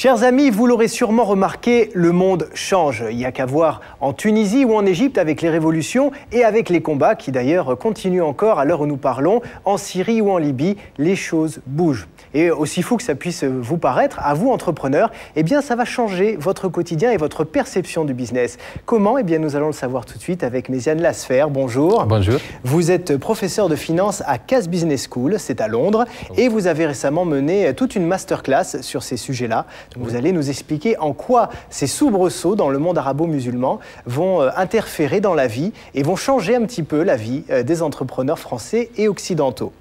Chers amis, vous l'aurez sûrement remarqué, le monde change. Il n'y a qu'à voir en Tunisie ou en Égypte avec les révolutions et avec les combats qui d'ailleurs continuent encore à l'heure où nous parlons. En Syrie ou en Libye, les choses bougent. Et aussi fou que ça puisse vous paraître, à vous entrepreneurs, eh bien ça va changer votre quotidien et votre perception du business. Comment? Eh bien nous allons le savoir tout de suite avec Méziane Lasfer. Bonjour. Bonjour. Vous êtes professeur de finance à Cass Business School, c'est à Londres, et vous avez récemment mené toute une masterclass sur ces sujets-là. Vous allez nous expliquer en quoi ces soubresauts dans le monde arabo-musulman vont interférer dans la vie et vont changer un petit peu la vie des entrepreneurs français et occidentaux.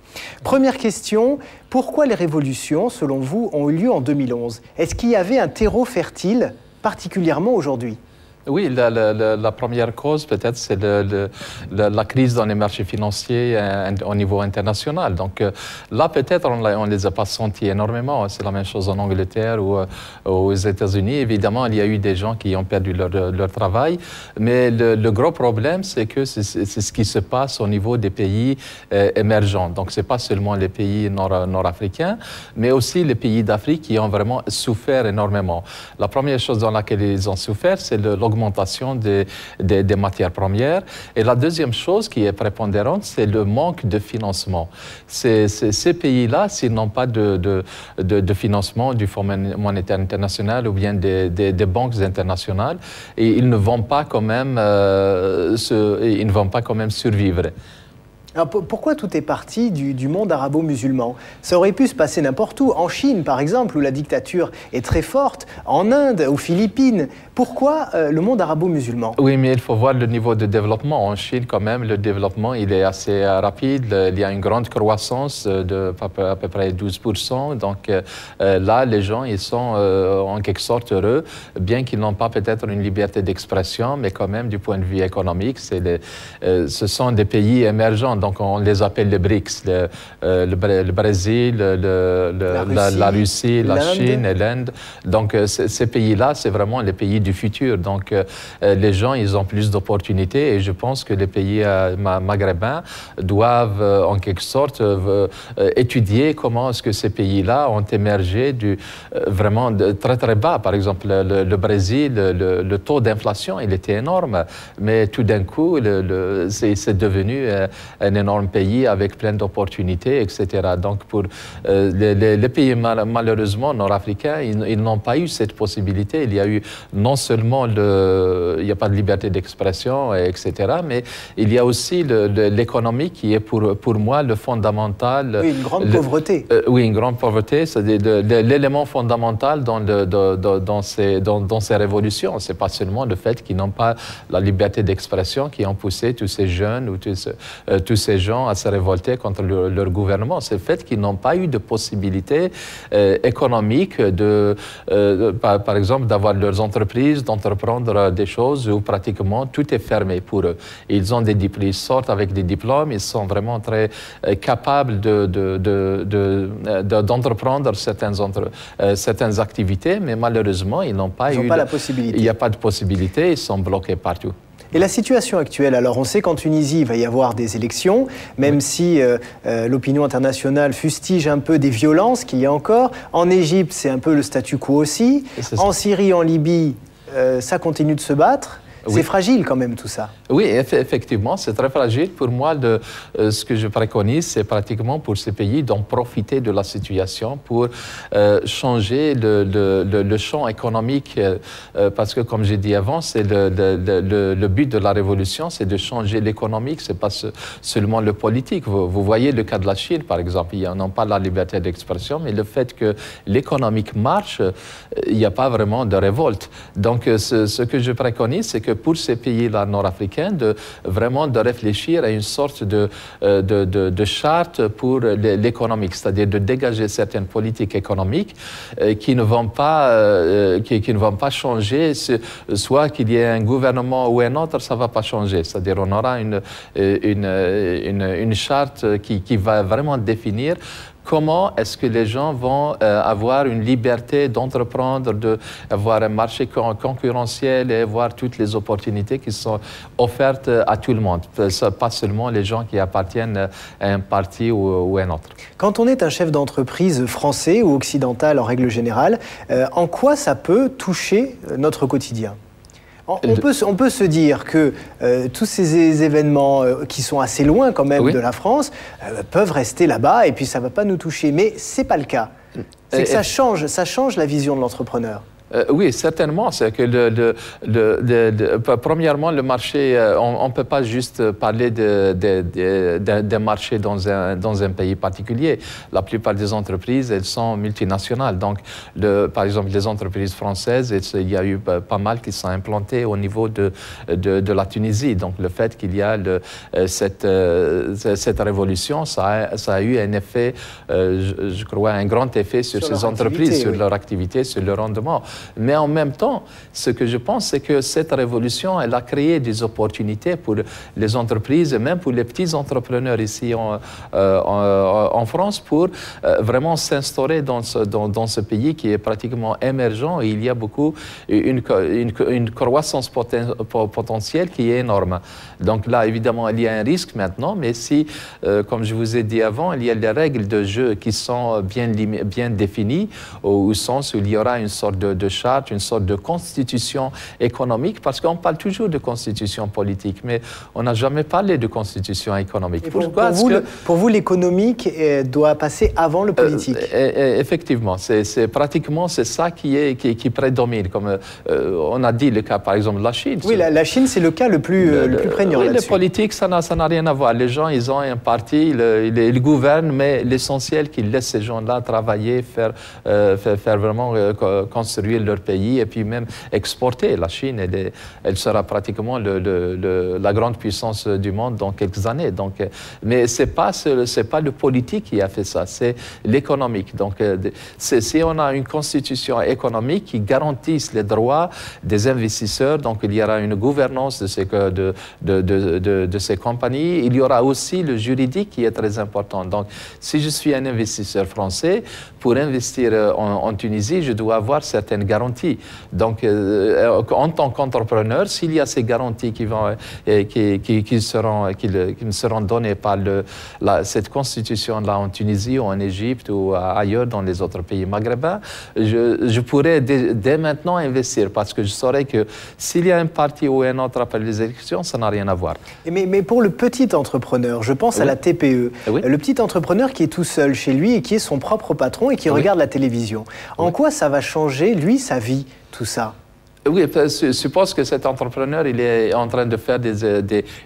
Première question, pourquoi les révolutions, selon vous, ont eu lieu en 2011? Est-ce qu'il y avait un terreau fertile, particulièrement aujourd'hui? Oui, la première cause, peut-être, c'est la crise dans les marchés financiers au niveau international. Donc là, peut-être, on ne les a pas sentis énormément. C'est la même chose en Angleterre ou aux États-Unis. Évidemment, il y a eu des gens qui ont perdu leur travail. Mais le gros problème, c'est que c'est ce qui se passe au niveau des pays émergents. Donc, ce n'est pas seulement les pays nord-africains, mais aussi les pays d'Afrique qui ont vraiment souffert énormément. La première chose dans laquelle ils ont souffert, c'est l'augmentation des matières premières. Et la deuxième chose qui est prépondérante, c'est le manque de financement. Ces pays-là, s'ils n'ont pas de financement du Fonds monétaire international ou bien des banques internationales, et ils ne vont pas quand même, survivre. Alors pourquoi tout est parti du monde arabo-musulman? Ça aurait pu se passer n'importe où, en Chine par exemple, où la dictature est très forte, en Inde, aux Philippines. Pourquoi le monde arabo-musulman? Oui, mais il faut voir le niveau de développement. En Chine, quand même, le développement il est assez rapide. Il y a une grande croissance de à peu près 12%. Donc là, les gens ils sont en quelque sorte heureux, bien qu'ils n'ont pas peut-être une liberté d'expression, mais quand même, du point de vue économique, ce sont des pays émergents. Donc, on les appelle les BRICS, le Brésil, la Russie, la Chine et l'Inde. Donc, ces pays-là, c'est vraiment les pays du futur. Donc, les gens, ils ont plus d'opportunités et je pense que les pays maghrébins doivent, en quelque sorte, étudier comment est-ce que ces pays-là ont émergé vraiment de très, très bas. Par exemple, le Brésil, le taux d'inflation, il était énorme. Mais tout d'un coup, c'est devenu un énorme pays avec plein d'opportunités, etc. Donc, pour les pays malheureusement nord-africains, ils n'ont pas eu cette possibilité. Il y a eu non seulement il n'y a pas de liberté d'expression, etc., mais il y a aussi l'économie qui est pour moi le fondamental. Oui, une grande pauvreté. Oui, une grande pauvreté. C'est l'élément fondamental dans ces révolutions. Ce n'est pas seulement le fait qu'ils n'ont pas la liberté d'expression qui ont poussé tous ces jeunes ou tous ces gens à se révolter contre leur gouvernement. C'est le fait qu'ils n'ont pas eu de possibilité économique par exemple, d'avoir leurs entreprises, d'entreprendre des choses où pratiquement tout est fermé pour eux. Ils ont des diplômes, ils sortent avec des diplômes, ils sont vraiment très capables d'entreprendre certaines activités, mais malheureusement, ils n'ont pas eu la possibilité. Il n'y a pas de possibilité, ils sont bloqués partout. Et la situation actuelle, alors on sait qu'en Tunisie, il va y avoir des élections, même si l'opinion internationale fustige un peu des violences qu'il y a encore. En Égypte, c'est un peu le statu quo aussi. En Syrie, en Libye, ça continue de se battre. C'est fragile quand même tout ça. Oui, effectivement, c'est très fragile. Pour moi, ce que je préconise, c'est pratiquement pour ces pays d'en profiter de la situation pour changer le champ économique. Parce que, comme j'ai dit avant, c'est le but de la révolution, c'est de changer l'économique, c'est pas seulement le politique. Vous voyez le cas de la Chine, par exemple. Ils n'ont pas la liberté d'expression, mais le fait que l'économique marche, il n'y a pas vraiment de révolte. Donc, ce que je préconise, c'est que pour ces pays-là nord-africains, vraiment de réfléchir à une sorte de charte pour l'économique, c'est-à-dire de dégager certaines politiques économiques qui ne vont pas changer, soit qu'il y ait un gouvernement ou un autre, ça ne va pas changer. C'est-à-dire on aura une charte qui va vraiment définir comment est-ce que les gens vont avoir une liberté d'entreprendre, d'avoir un marché concurrentiel et voir toutes les opportunités qui sont offertes à tout le monde, pas seulement les gens qui appartiennent à un parti ou un autre. Quand on est un chef d'entreprise français ou occidental en règle générale, en quoi ça peut toucher notre quotidien ? On peut se dire que tous ces événements qui sont assez loin quand même de la France peuvent rester là-bas et puis ça ne va pas nous toucher. Mais ce n'est pas le cas. C'est que ça change la vision de l'entrepreneur. Oui, certainement. C'est que premièrement, le marché, on ne peut pas juste parler d'un marché dans un pays particulier. La plupart des entreprises, elles sont multinationales. Donc, par exemple, les entreprises françaises, il y a eu pas mal qui sont implantées au niveau de la Tunisie. Donc, le fait qu'il y a cette révolution, ça a eu un effet, je crois, un grand effet sur ces entreprises, sur leur activité, sur leur rendement. Mais en même temps, ce que je pense, c'est que cette révolution, elle a créé des opportunités pour les entreprises et même pour les petits entrepreneurs ici en France pour vraiment s'instaurer dans ce pays qui est pratiquement émergent et il y a une croissance potentielle qui est énorme. Donc là, évidemment, il y a un risque maintenant, mais si, comme je vous ai dit avant, il y a des règles de jeu qui sont bien définies, au sens où il y aura une sorte de charte, une sorte de constitution économique, parce qu'on parle toujours de constitution politique, mais on n'a jamais parlé de constitution économique. Pour vous, l'économique doit passer avant le politique. Effectivement, c'est pratiquement ça qui prédomine. Comme on a dit le cas, par exemple, de la Chine. Oui, la Chine, c'est le cas le plus prégnant oui, là-dessus. Le politique, ça n'a rien à voir. Les gens, ils ont un parti, ils gouvernent, mais l'essentiel, qu'ils laissent ces gens-là travailler, faire vraiment construire leur pays et puis même exporter. La Chine, elle sera pratiquement la grande puissance du monde dans quelques années. Donc, mais c'est pas le politique qui a fait ça, c'est l'économique. Donc, si on a une constitution économique qui garantisse les droits des investisseurs, donc il y aura une gouvernance de ces compagnies. Il y aura aussi le juridique qui est très important. Donc, si je suis un investisseur français, pour investir en Tunisie, je dois avoir certaines garanties. Donc, en tant qu'entrepreneur, s'il y a ces garanties qui me seront données par cette constitution-là en Tunisie ou en Égypte ou ailleurs dans les autres pays maghrébins, je pourrais dès maintenant investir parce que je saurais que s'il y a un parti ou un autre après les élections, ça n'a rien à voir. Mais pour le petit entrepreneur, je pense à la TPE, le petit entrepreneur qui est tout seul chez lui et qui est son propre patron et qui regarde la télévision. En quoi ça va changer, lui, sa vie, tout ça ? Oui, je suppose que cet entrepreneur, il est en train de faire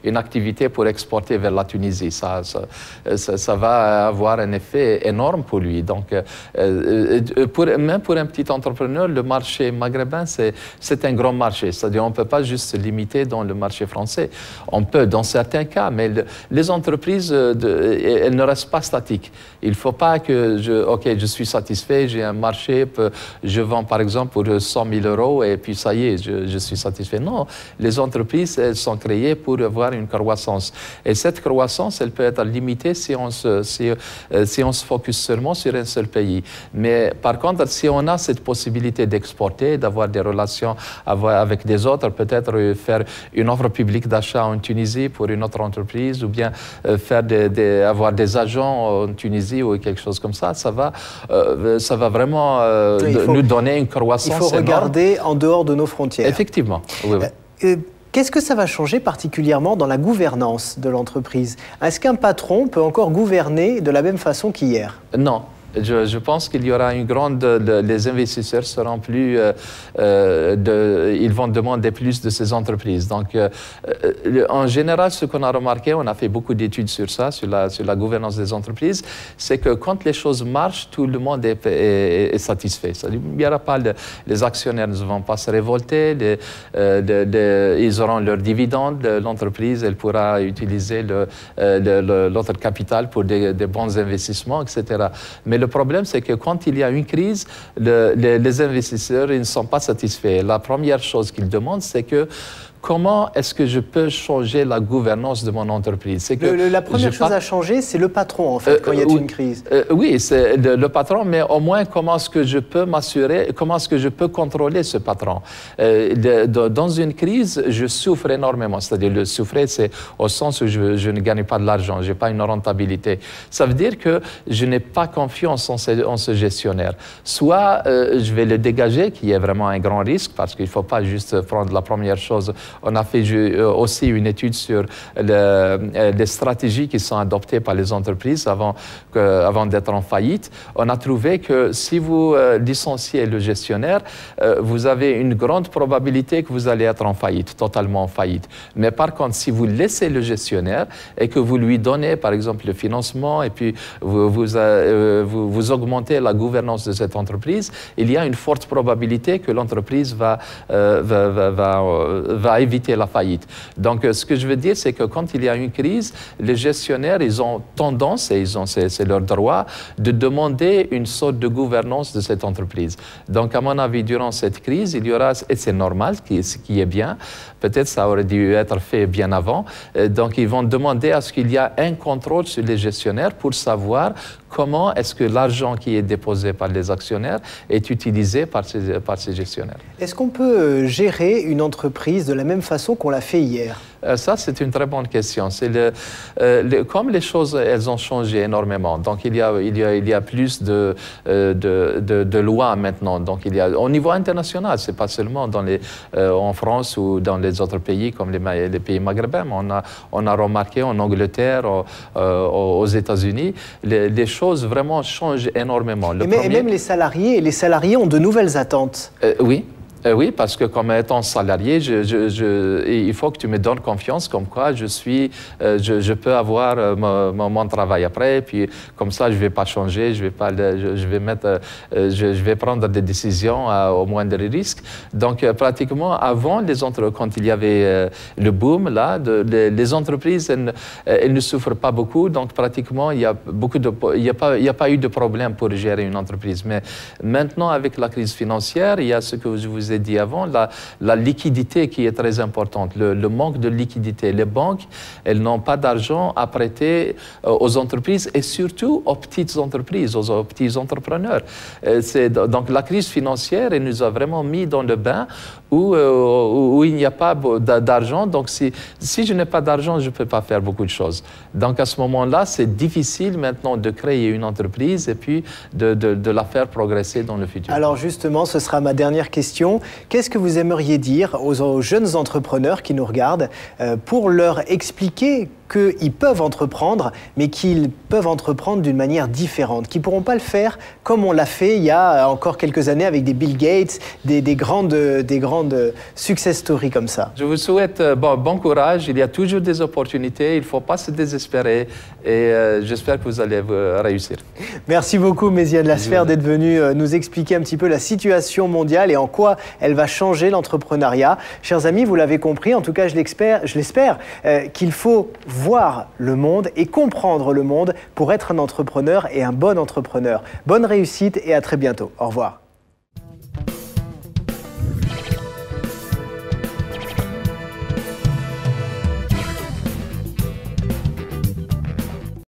une activité pour exporter vers la Tunisie. Ça va avoir un effet énorme pour lui. Donc, même pour un petit entrepreneur, le marché maghrébin, c'est un grand marché. C'est-à-dire qu'on ne peut pas juste se limiter dans le marché français. On peut, dans certains cas, mais les entreprises, elles ne restent pas statiques. Il ne faut pas que je suis satisfait, j'ai un marché, je vends par exemple pour 100 000 € et puis ça y est, je suis satisfait. Non, les entreprises, elles sont créées pour avoir une croissance. Et cette croissance, elle peut être limitée si on se focus seulement sur un seul pays. Mais par contre, si on a cette possibilité d'exporter, d'avoir des relations avec des autres, peut-être faire une offre publique d'achat en Tunisie pour une autre entreprise, ou bien avoir des agents en Tunisie ou quelque chose comme ça, ça va vraiment nous donner une croissance énorme. Il faut regarder en dehors de nos frontières. Effectivement, oui. Qu'est-ce que ça va changer particulièrement dans la gouvernance de l'entreprise? Est-ce qu'un patron peut encore gouverner de la même façon qu'hier? Non. Je pense qu'il y aura une grande... les investisseurs seront plus... ils vont demander plus de ces entreprises. Donc, en général, ce qu'on a remarqué, on a fait beaucoup d'études sur ça, sur la gouvernance des entreprises, c'est que quand les choses marchent, tout le monde est satisfait. Il n'y aura pas... les actionnaires ne vont pas se révolter, ils auront leurs dividendes, l'entreprise, elle pourra utiliser l'autre capital pour des bons investissements, etc. Mais le problème, c'est que quand il y a une crise, les investisseurs ils ne sont pas satisfaits. La première chose qu'ils demandent, c'est que comment est-ce que je peux changer la gouvernance de mon entreprise. C'est que la première chose à changer, c'est le patron, en fait, quand il y a une crise. Oui, c'est le patron, mais au moins, comment est-ce que je peux m'assurer, comment est-ce que je peux contrôler ce patron? Dans une crise, je souffre énormément. C'est-à-dire, le souffrir, c'est au sens où je ne gagne pas de l'argent, je n'ai pas une rentabilité. Ça veut dire que je n'ai pas confiance en ce gestionnaire. Soit je vais le dégager, qui est vraiment un grand risque, parce qu'il ne faut pas juste prendre la première chose. On a fait aussi une étude sur les stratégies qui sont adoptées par les entreprises avant d'être en faillite. On a trouvé que si vous licenciez le gestionnaire, vous avez une grande probabilité que vous allez être en faillite, totalement en faillite. Mais par contre, si vous laissez le gestionnaire et que vous lui donnez, par exemple, le financement et puis vous augmentez la gouvernance de cette entreprise, il y a une forte probabilité que l'entreprise va éviter la faillite. Donc, ce que je veux dire, c'est que quand il y a une crise, les gestionnaires, ils ont tendance, et c'est leur droit, de demander une sorte de gouvernance de cette entreprise. Donc, à mon avis, durant cette crise, il y aura, et c'est normal, ce qui est bien, peut-être ça aurait dû être fait bien avant, donc ils vont demander à ce qu'il y ait un contrôle sur les gestionnaires pour savoir comment est-ce que l'argent qui est déposé par les actionnaires est utilisé par ces gestionnaires. Est-ce qu'on peut gérer une entreprise de la même façon qu'on l'a fait hier? Ça, c'est une très bonne question. Comme les choses, elles ont changé énormément, donc il y a plus de lois maintenant. Donc au niveau international, c'est pas seulement en France ou dans les autres pays comme les pays maghrébins. On a remarqué en Angleterre, aux États-Unis, les choses vraiment changent énormément. Et même les salariés ont de nouvelles attentes. Oui. Oui, parce que comme étant salarié, il faut que tu me donnes confiance comme quoi je peux avoir mon travail après, puis comme ça je ne vais pas changer, je vais prendre des décisions au moindre risque. Donc pratiquement avant, quand il y avait le boom, là, les entreprises elles ne souffrent pas beaucoup, donc pratiquement il n'y a pas eu de problème pour gérer une entreprise. Mais maintenant avec la crise financière, il y a ce que je vous ai dit avant, la liquidité qui est très importante, le manque de liquidité. Les banques, elles n'ont pas d'argent à prêter aux entreprises et surtout aux petites entreprises, aux petits entrepreneurs. Donc la crise financière, elle nous a vraiment mis dans le bain où il n'y a pas d'argent. Donc si je n'ai pas d'argent, je ne peux pas faire beaucoup de choses. Donc à ce moment-là, c'est difficile maintenant de créer une entreprise et puis de la faire progresser dans le futur. Alors justement, ce sera ma dernière question. Qu'est-ce que vous aimeriez dire aux jeunes entrepreneurs qui nous regardent pour leur expliquer qu'ils peuvent entreprendre, mais qu'ils peuvent entreprendre d'une manière différente, qu'ils ne pourront pas le faire comme on l'a fait il y a encore quelques années avec des Bill Gates, des grandes success stories comme ça? Je vous souhaite bon courage, il y a toujours des opportunités, il ne faut pas se désespérer et j'espère que vous allez réussir. Merci beaucoup Méziane Lasfer d'être venu nous expliquer un petit peu la situation mondiale et en quoi elle va changer l'entrepreneuriat. Chers amis, vous l'avez compris, en tout cas je l'espère, qu'il faut voir le monde et comprendre le monde pour être un entrepreneur et un bon entrepreneur. Bonne réussite et à très bientôt. Au revoir.